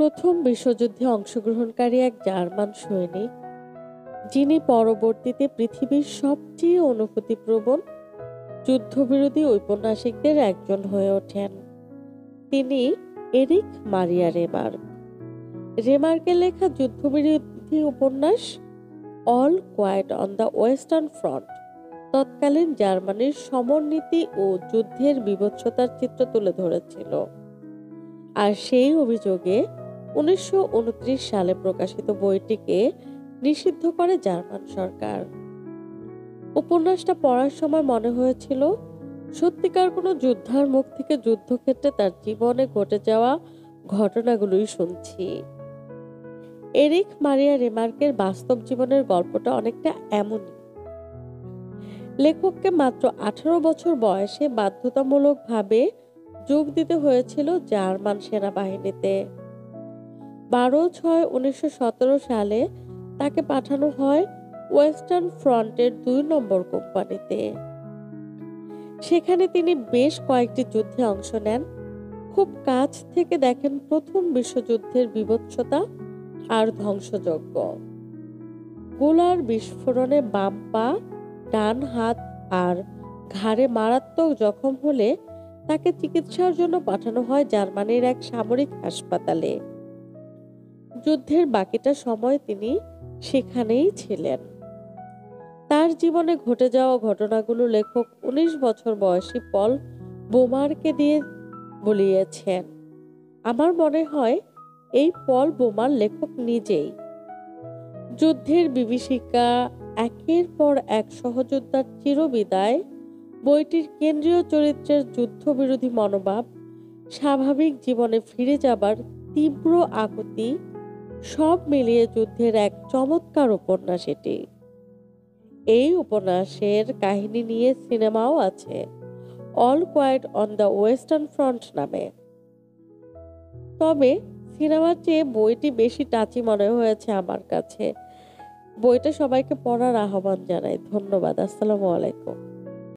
প্রথম বিশ্বযুদ্ধে অংশগ্রহণকারী এক জার্মান সৈনিক, যিনি পরবর্তীতে পৃথিবীর সবচেয়ে অনুভূতিপ্রবণ যুদ্ধবিরোধী ঔপন্যাসিকদের একজন হয়ে ওঠেন। তিনি এরিক মারিয়া রেমার্ক। রেমার্কের লেখা যুদ্ধবিরোধী উপন্যাস all quiet on the western front তৎকালীন জার্মানির সমরনীতি ও যুদ্ধের বীভৎসতার চিত্র তুলে ধরেছিল। আর সেই অভিযোগে 1929 সালে প্রকাশিত বইটিকে নিষিদ্ধ করে জার্মান সরকার। উপন্যাসটা পড়ার সময় মনে হয়েছিল সত্যিকার কোনো যোদ্ধার মুখ থেকে যুদ্ধক্ষেত্রে তার জীবনে ঘটে যাওয়া ঘটনাগুলোই শুনছি। এরিক মারিয়া রেমার্কের বাস্তব জীবনের গল্পটা অনেকটা এমনই। লেখককে মাত্র 18 বছর বয়সে বাধ্যতামূলকভাবে যোগ দিতে হয়েছিল জার্মান সেনাবাহিনীতে। 12/6/1917 সালে তাকে পাঠানো হয় ওয়েস্টার্ন ফ্রন্টের 2 নম্বর কোম্পানিতে। সেখানে তিনি বেশ কয়েকটি যুদ্ধে অংশ নেন, খুব কাছ থেকে দেখেন প্রথম বিশ্বযুদ্ধের বীভৎসতা আর ধ্বংসযজ্ঞ। গোলার বিস্ফোরণে বাম পা, ডান হাত আর ঘাড়ে মারাত্মক জখম হলে তাকে চিকিৎসার জন্য পাঠানো হয় জার্মানির এক সামরিক হাসপাতালে। যুদ্ধের বাকিটা সময় তিনি সেখানেই ছিলেন। তার জীবনে ঘটে যাওয়া ঘটনাগুলো লেখক 19 বছর বয়সী পল বোমারকে দিয়ে বলিয়েছেন। আমার মনে হয় এই পল বোমার লেখক নিজেই। যুদ্ধের বিভীষিকা, একের পর এক সহযোদ্ধার চিরবিদায়, বইটির কেন্দ্রীয় চরিত্রের যুদ্ধবিরোধী মনোভাব, স্বাভাবিক জীবনে ফিরে যাবার তীব্র আকুতি, সব মিলিয়ে যুদ্ধের এক চমৎকার উপন্যাস এটি। এই উপন্যাসের কাহিনী নিয়ে সিনেমাও আছে, all quiet on the western front নামে। তবে সিনেমার চেয়ে বইটি বেশি টাচি মনে হয়েছে আমার কাছে। বইটা সবাইকে পড়ার আহ্বান জানাই। ধন্যবাদ। আসসালামু আলাইকুম।